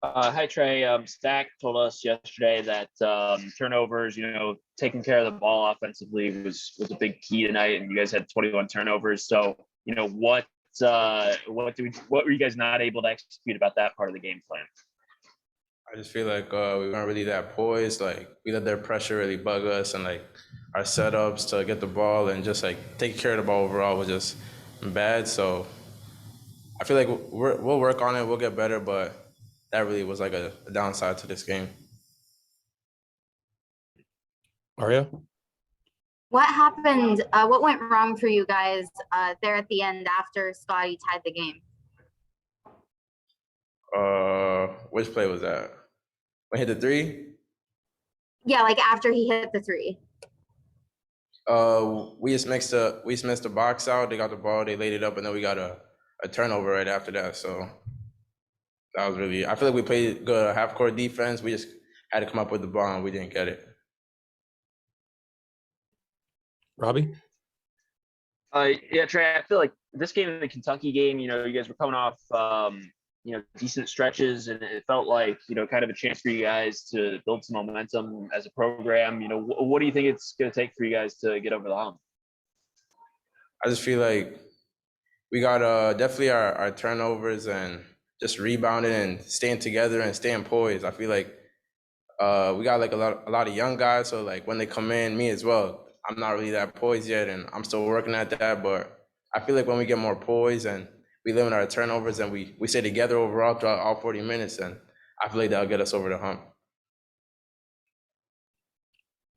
Hi, Trey. Stack told us yesterday that turnovers, taking care of the ball offensively was a big key tonight, and you guys had 21 turnovers. So, what were you guys not able to execute about that part of the game plan? I just feel like we weren't really that poised. Like we let their pressure really bug us, and like our setups to get the ball and just like take care of the ball overall was just bad. So I feel like we'll work on it. We'll get better, but that really was like a downside to this game. Aria? What happened? What went wrong for you guys there at the end after Scotty tied the game? Which play was that? When he hit the three? Yeah, like after he hit the three. We just mixed the box out. They got the ball, they laid it up, and then we got a turnover right after that. So that was really. I feel like we played good half court defense. We just had to come up with the ball, and we didn't get it. Robbie? Yeah, Trey. I feel like this game and the Kentucky game, you guys were coming off, decent stretches, and it felt like, kind of a chance for you guys to build some momentum as a program. What do you think it's going to take for you guys to get over the hump? I just feel like we got definitely our turnovers and just rebounding and staying together and staying poised. I feel like we got like a lot of young guys, so like when they come in, me as well, I'm not really that poised yet, and I'm still working at that. But I feel like when we get more poised and we limit our turnovers and we stay together overall throughout all 40 minutes, and I feel like that'll get us over the hump.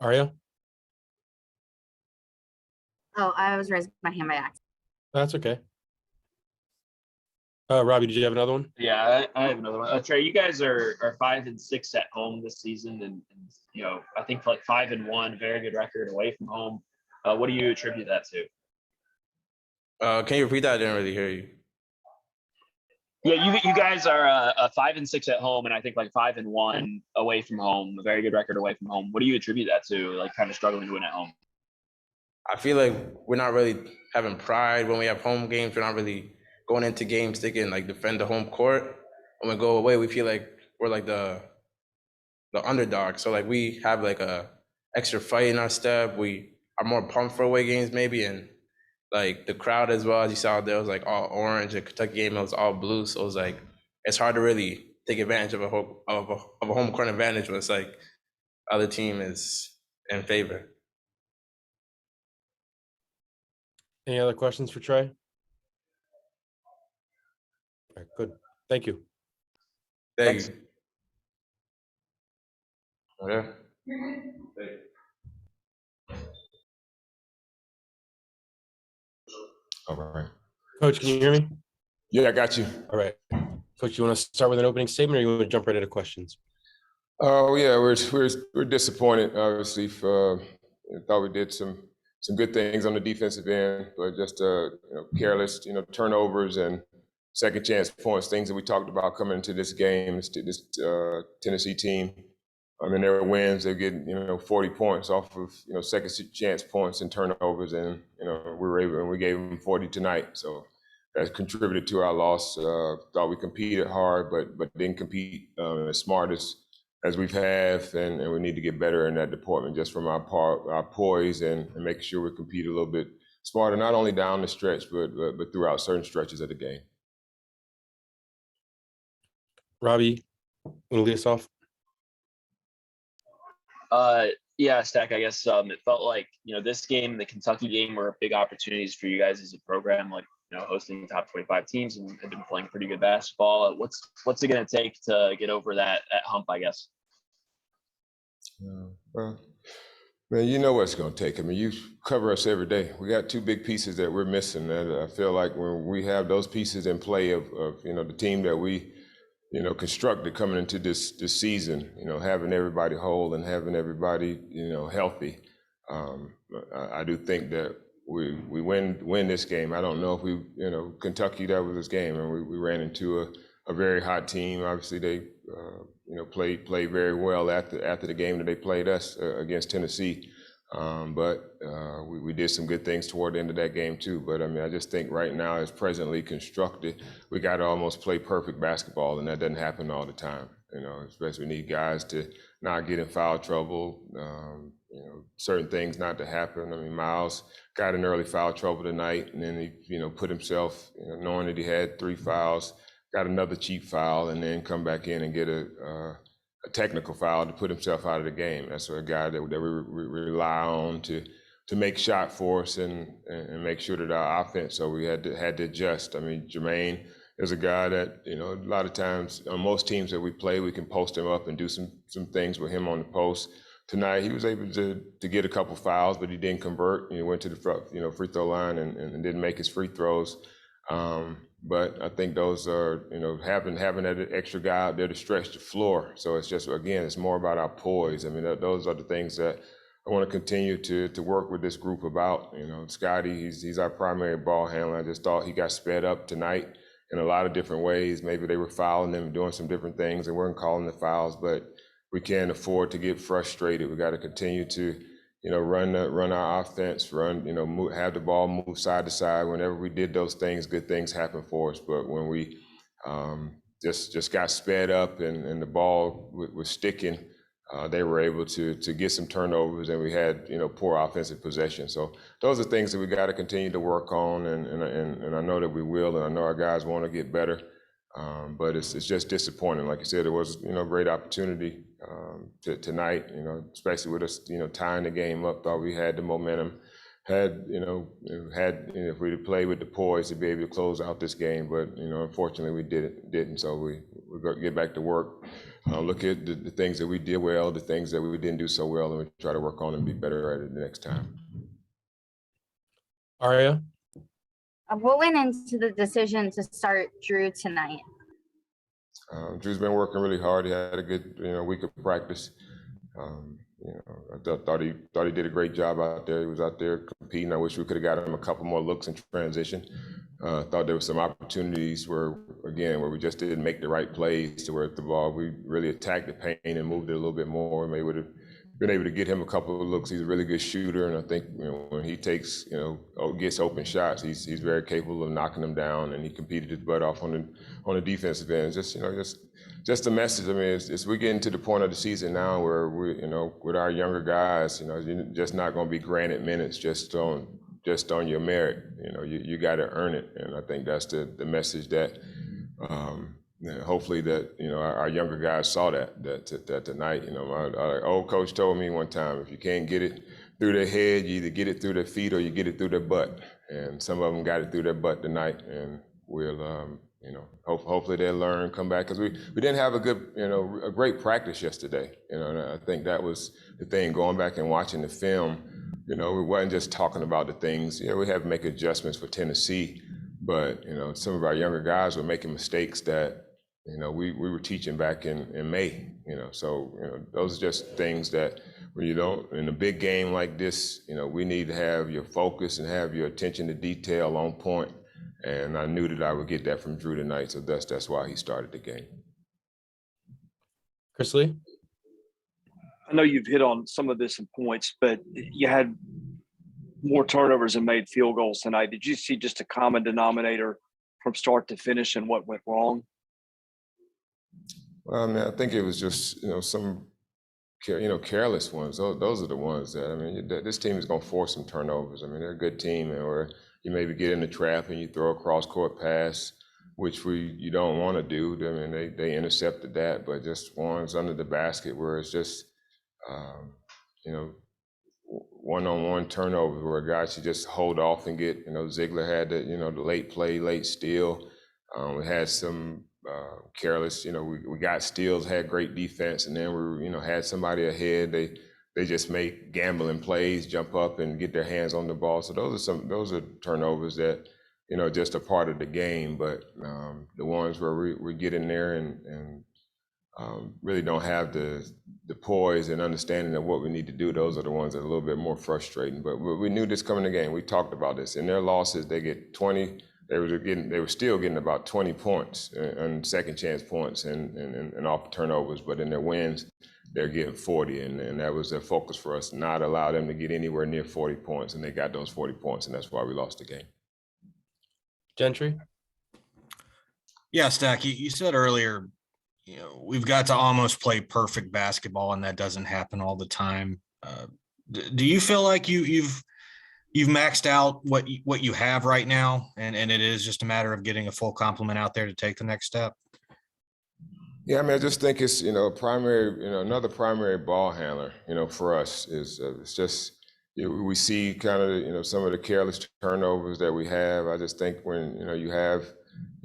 Aria? Oh, I was raising my hand by accident. That's okay. Robbie, did you have another one? Yeah, I have another one. Trey, you guys are 5-6 at home this season, and I think like 5-1, very good record away from home. What do you attribute that to? Can you repeat that? I didn't really hear you. Yeah, you guys are 5-6 at home, and I think like 5-1 away from home, a very good record away from home. What do you attribute that to? Like kind of struggling to win at home. I feel like we're not really having pride when we have home games. We're not really going into games thinking like defend the home court. When we go away, we feel like we're like the underdog. So like we have like a extra fight in our step. We are more pumped for away games maybe, and like the crowd as well, as you saw there was like all orange. The Kentucky game it was all blue. So it was like it's hard to really take advantage of a home court advantage when it's like other team is in favor. Any other questions for Trey? All right, good. Thank you. Thanks. Yeah. All right. Coach, can you hear me? Yeah, I got you. All right. Coach, you want to start with an opening statement, or you want to jump right into questions? Oh yeah, we're disappointed. Obviously, thought we did some good things on the defensive end, but just careless, turnovers and second chance points, things that we talked about coming into this game. This Tennessee team, in their wins, they get 40 points off of second chance points and turnovers, and we gave them 40 tonight, so that contributed to our loss. Thought we competed hard, but didn't compete as smart as we've had, and we need to get better in that department, just from our poise and making sure we compete a little bit smarter, not only down the stretch, but throughout certain stretches of the game. Robbie, want to lead us off? Yeah, Stack, I guess it felt like, this game and the Kentucky game were big opportunities for you guys as a program, like, hosting top 25 teams and have been playing pretty good basketball. What's it going to take to get over that hump, I guess? Well, man, you know what it's going to take. I mean, you cover us every day. We got two big pieces that we're missing. And I feel like when we have those pieces in play of the team that we constructed coming into this season, having everybody whole and having everybody, healthy. I do think that we win this game. I don't know if we, Kentucky, that was this game, and we ran into a very hot team. Obviously, they, played very well after the game that they played us against Tennessee. But we did some good things toward the end of that game too. But I mean, I just think right now, as presently constructed, we got to almost play perfect basketball, and that doesn't happen all the time. You know, especially we need guys to not get in foul trouble. You know, certain things not to happen. I mean, Miles got in early foul trouble tonight, and then he, you know, put himself, you know, knowing that he had 3 fouls, got another cheap foul, and then come back in and get a technical foul to put himself out of the game. That's a guy that we rely on to make shot for us and make sure that our offense. So we had to adjust. I mean, Jermaine is a guy that, you know, a lot of times on most teams that we play, we can post him up and do some things with him on the post. Tonight he was able to get a couple fouls, but he didn't convert. He went to the free throw line and didn't make his free throws. But I think those are, you know, having that extra guy out there to stretch the floor. So it's just, again, it's more about our poise. I mean, those are the things that I want to continue to work with this group about. You know, Scotty, he's our primary ball handler. I just thought he got sped up tonight in a lot of different ways. Maybe they were fouling him, doing some different things. They weren't calling the fouls, but we can't afford to get frustrated. We got to continue to, you know, run our offense, you know, have the ball move side to side. Whenever we did those things, good things happen for us. But when we just got sped up and the ball was sticking, they were able to get some turnovers, and we had, you know, poor offensive possession. So those are things that we got to continue to work on, and I know that we will, and I know our guys want to get better. But it's just disappointing. Like I said, it was, you know, a great opportunity tonight, you know, especially with us, you know, tying the game up. Thought we had the momentum, if we'd played with the poise to be able to close out this game. But, you know, unfortunately we didn't. So we're going to get back to work, look at the things that we did well, the things that we didn't do so well, and we try to work on and be better at it the next time. Aria? What went into the decision to start Drew tonight? Drew's been working really hard. He had a good, you know, week of practice. You know, I thought he did a great job out there. He was out there competing. I wish we could have got him a couple more looks in transition. Thought there were some opportunities where we just didn't make the right plays to where the ball, we really attacked the paint and moved it a little bit more. Maybe would have been able to get him a couple of looks. He's a really good shooter, and I think, you know, when he takes, you know, gets open shots, he's very capable of knocking them down, and he competed his butt off on the defensive end. Just a message. I mean, it's we're getting to the point of the season now where we, you know, with our younger guys, you know, you're just not going to be granted minutes just on your merit. You know, you got to earn it, and I think that's the message that. Hopefully that, you know, our younger guys saw that tonight. You know, our old coach told me one time, if you can't get it through their head, you either get it through their feet or you get it through their butt. And some of them got it through their butt tonight, and we'll, you know, hopefully they'll learn, come back, because we didn't have a great practice yesterday. You know, and I think that was the thing, going back and watching the film. You know, we wasn't just talking about the things. Yeah, we have to make adjustments for Tennessee, but, you know, some of our younger guys were making mistakes that, you know, we were teaching back in May, you know. So, you know, those are just things that when you don't, in a big game like this, you know, we need to have your focus and have your attention to detail on point. And I knew that I would get that from Drew tonight, so that's why he started the game. Chris Lee? I know you've hit on some of this in points, but you had more turnovers and made field goals tonight. Did you see just a common denominator from start to finish and what went wrong? Well, I mean, I think it was just, you know, some, you know, careless ones. Those are the ones that, I mean, this team is going to force some turnovers. I mean, they're a good team, and where you maybe get in the trap and you throw a cross-court pass, which you don't want to do. I mean, they intercepted that, but just ones under the basket where it's just, you know, one-on-one turnovers where a guy should just hold off and get, you know, Ziegler had the, you know, the late play, late steal. We had some careless, you know, we got steals, had great defense, and then we, you know, had somebody ahead. They just make gambling plays, jump up and get their hands on the ball. So those are turnovers that, you know, just a part of the game. But the ones where we get in there and really don't have the poise and understanding of what we need to do, those are the ones that are a little bit more frustrating. But we knew this coming in the game. We talked about this. In their losses, they get 20. They were still getting about 20 points and second chance points and off turnovers. But in their wins, they're getting 40, and that was their focus for us, not allow them to get anywhere near 40 points, and they got those 40 points, and that's why we lost the game. Gentry? Yeah, Stack, you said earlier, we've got to almost play perfect basketball, and that doesn't happen all the time. Do you feel like you've maxed out what you have right now, and it is just a matter of getting a full complement out there to take the next step? Yeah, I mean, I just think it's, primary, another primary ball handler, for us is it's just, we see kind of, some of the careless turnovers that we have. I just think when, you have,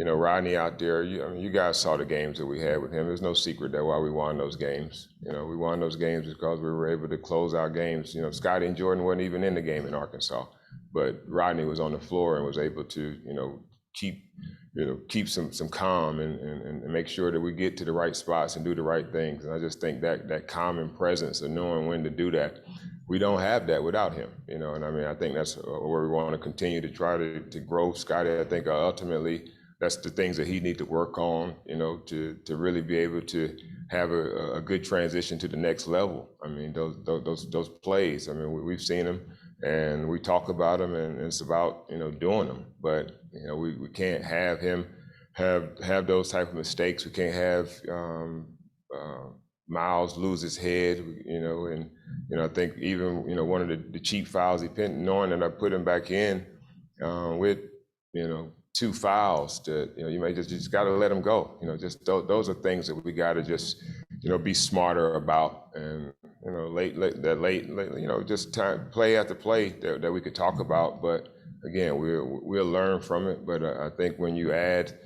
Rodney out there, you guys saw the games that we had with him. There's no secret that why we won those games. We won those games because we were able to close our games. Scotty and Jordan weren't even in the game in Arkansas, but Rodney was on the floor and was able to, keep some calm and make sure that we get to the right spots and do the right things. And I just think that common presence of knowing when to do that, we don't have that without him, and I mean, I think that's where we want to continue to try to grow Scotty. I think ultimately that's the things that he needs to work on, to really be able to have a good transition to the next level. I mean, those plays, I mean, we've seen them and we talk about them, and it's about, doing them. But, we can't have him have those type of mistakes. We can't have Miles lose his head, and, I think even, one of the cheap fouls he pinned, knowing that I put him back in with, 2 fouls that, you may just got to let him go. Just those are things that we got to just, be smarter about. And, late, just time, play after play that we could talk about. But again, we'll learn from it. But I think when you add,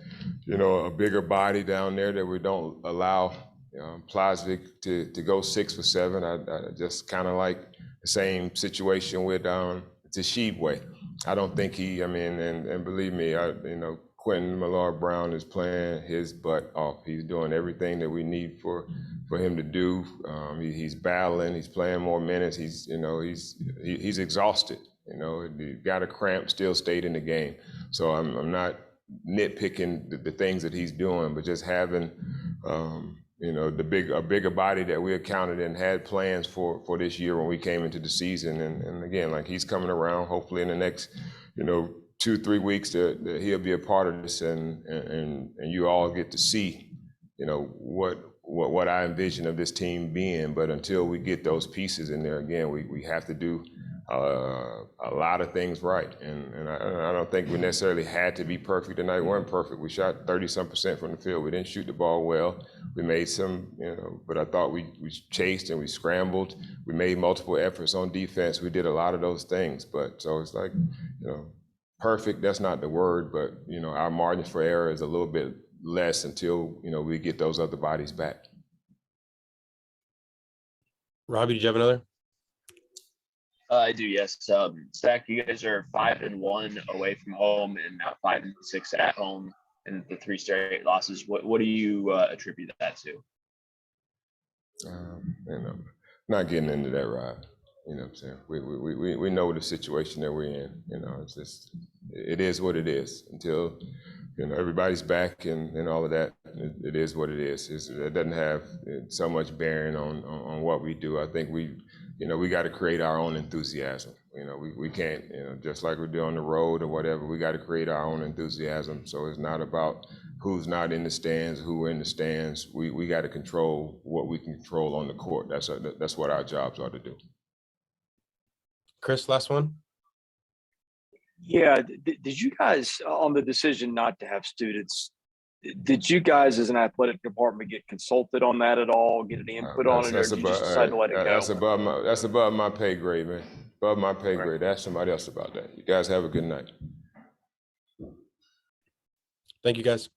a bigger body down there, that we don't allow Plazvik to go 6 for 7. I just kind of like the same situation with Tshiebwe. I don't think and believe me, Quentin Millard-Brown is playing his butt off. He's doing everything that we need for him to do. He's battling. He's playing more minutes. He's exhausted. He got a cramp, still stayed in the game. So I'm not nitpicking the things that he's doing, but just having a bigger body that we accounted and had plans for this year when we came into the season. And again, like, he's coming around, hopefully in the next, 2-3 weeks that he'll be a part of this, and you all get to see, what I envision of this team being. But until we get those pieces in there, again, we have to do a lot of things right. And I don't think we necessarily had to be perfect tonight. We weren't perfect. We shot 30-some% from the field. We didn't shoot the ball well. We made some, but I thought we chased and we scrambled. We made multiple efforts on defense. We did a lot of those things. But so it's like, perfect, that's not the word, but, our margin for error is a little bit less until, we get those other bodies back. Robbie, did you have another? I do, yes. Stack, you guys are 5-1 away from home and now 5-6 at home, and the 3 straight losses. What do you attribute that to? Not getting into that, Rob. You know what I'm saying? We know the situation that we're in. It's just, it is what it is until, everybody's back and all of that. It is what it is. It doesn't have so much bearing on what we do. I think we got to create our own enthusiasm. We can't, just like we do on the road or whatever, we got to create our own enthusiasm. So it's not about who's not in the stands, who are in the stands. We got to control what we can control on the court. That's what our jobs are to do. Chris, last one. Yeah. Did you guys, on the decision not to have students, did you guys as an athletic department get consulted on that at all, get any input on it, or did you just decide to let it go? That's above my pay grade, man. Above my pay grade. Ask somebody else about that. You guys have a good night. Thank you, guys.